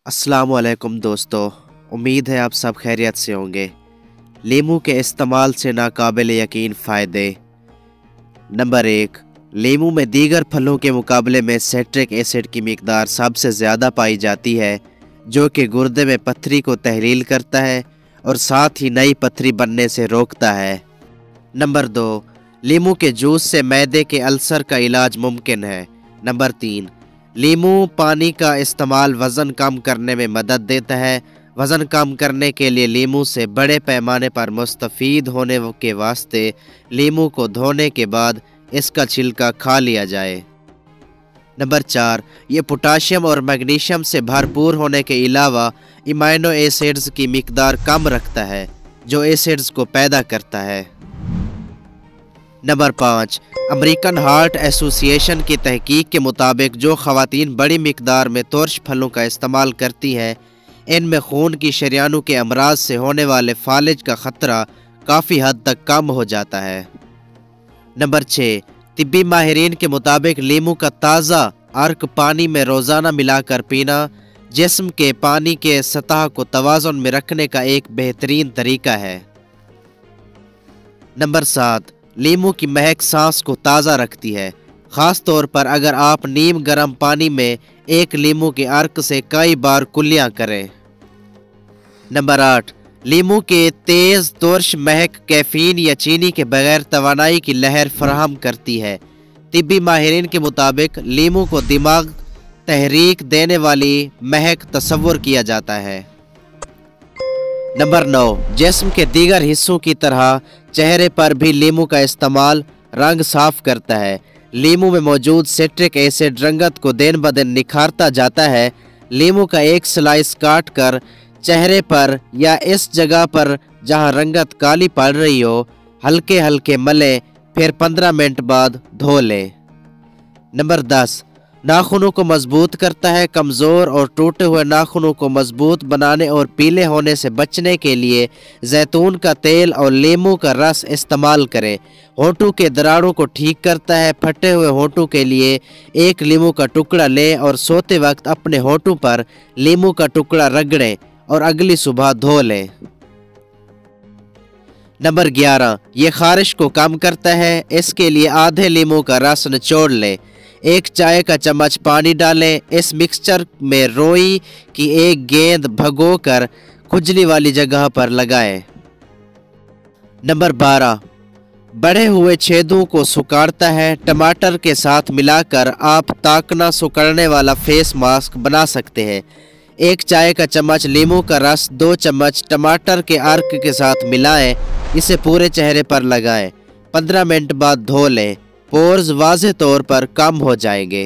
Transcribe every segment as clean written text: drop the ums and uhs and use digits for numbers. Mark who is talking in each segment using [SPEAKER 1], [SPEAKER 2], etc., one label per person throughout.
[SPEAKER 1] अस्सलाम वालेकुम दोस्तों, उम्मीद है आप सब खैरियत से होंगे। लीमू के इस्तेमाल से नाकाबिल यकीन फ़ायदे। नंबर 1, लीमू में दीगर फलों के मुकाबले में सिट्रिक एसिड की मिकदार सबसे ज़्यादा पाई जाती है, जो कि गुर्दे में पत्थरी को तहलील करता है और साथ ही नई पत्थरी बनने से रोकता है। नंबर 2, लीमू के जूस से मैदे के अल्सर का इलाज मुमकिन है। नंबर 3, लीमू पानी का इस्तेमाल वज़न कम करने में मदद देता है। वज़न कम करने के लिए लीमू से बड़े पैमाने पर मुस्तफ़ीद होने के वास्ते लीमू को धोने के बाद इसका छिलका खा लिया जाए। नंबर 4, ये पोटाशियम और मैग्नीशियम से भरपूर होने के अलावा अमीनो एसिड्स की मिकदार कम रखता है, जो एसिड्स को पैदा करता है। नंबर 5, अमेरिकन हार्ट एसोसिएशन की तहकीक के मुताबिक जो ख़वातीन बड़ी मिकदार में तुर्श फलों का इस्तेमाल करती हैं, इनमें खून की शरीयानों के अमराज से होने वाले फालिज का ख़तरा काफ़ी हद तक कम हो जाता है। नंबर 6, तिब्बी माहिरीन के मुताबिक लीमू का ताज़ा अर्क पानी में रोज़ाना मिलाकर पीना जिस्म के पानी के सतह को तवाज़ुन में रखने का एक बेहतरीन तरीका है। नंबर 7, लीमू की महक सांस को ताज़ा रखती है, ख़ास तौर पर अगर आप नीम गर्म पानी में एक लीमू के अर्क से कई बार कुल्लियाँ करें। नंबर 8, लीमू के तेज़ तुर्श महक कैफीन या चीनी के बगैर तवानाई की लहर फराहम करती है। तिब्बी माहिरीन के मुताबिक लीमू को दिमाग तहरीक देने वाली महक तस्वुर किया जाता है। नंबर 9, जिस्म के दीगर हिस्सों की तरह चेहरे पर भी लीमू का इस्तेमाल रंग साफ करता है। लीमू में मौजूद सिट्रिक एसिड रंगत को दिन ब दिन निखारता जाता है। लीमू का एक स्लाइस काट कर चेहरे पर या इस जगह पर जहां रंगत काली पड़ रही हो हल्के हल्के मलें, फिर 15 मिनट बाद धो लें। नंबर 10, नाखूनों को मजबूत करता है। कमज़ोर और टूटे हुए नाखूनों को मजबूत बनाने और पीले होने से बचने के लिए जैतून का तेल और लीमू का रस इस्तेमाल करें। होंठों के दरारों को ठीक करता है। फटे हुए होंठों के लिए एक लीमू का टुकड़ा लें और सोते वक्त अपने होंठों पर लीमू का टुकड़ा रगड़ें और अगली सुबह धो लें। नंबर 11, ये खारिश को कम करता है। इसके लिए आधे लीमू का रस निचोड़ लें। एक चाय का चम्मच पानी डालें। इस मिक्सचर में रोई की एक गेंद भगोकर खुजली वाली जगह पर लगाएं। नंबर 12, बढ़े हुए छेदों को सुखाड़ता है। टमाटर के साथ मिलाकर आप ताकना सुखाड़ने वाला फेस मास्क बना सकते हैं। एक चाय का चम्मच लीमू का रस 2 चम्मच टमाटर के अर्क के साथ मिलाएं। इसे पूरे चेहरे पर लगाएं। 15 मिनट बाद धो लें। पोर्स वाज़ेह तौर पर कम हो जाएंगे।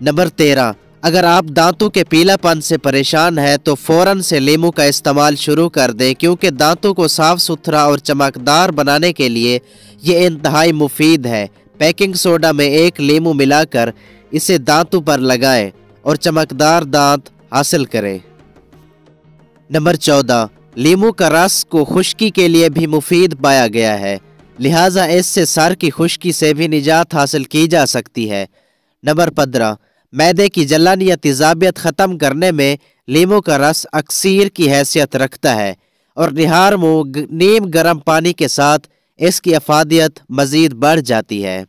[SPEAKER 1] नंबर 13, अगर आप दांतों के पीलापन से परेशान हैं तो फ़ौरन से लीमू का इस्तेमाल शुरू कर दें, क्योंकि दांतों को साफ़ सुथरा और चमकदार बनाने के लिए ये इंतहाई मुफीद है। बेकिंग सोडा में एक लीमू मिलाकर इसे दांतों पर लगाएं और चमकदार दांत हासिल करें। नंबर 14, लीमू का रस को खुश्की के लिए भी मुफीद पाया गया है, लिहाजा इससे सर की खुश्की से भी निजात हासिल की जा सकती है। नंबर 15, मैदे की जलन या तेज़ाबियत ख़त्म करने में लीमू का रस अक्सीर की हैसियत रखता है और निहार मुँह नीम गर्म पानी के साथ इसकी अफादियत मज़ीद बढ़ जाती है।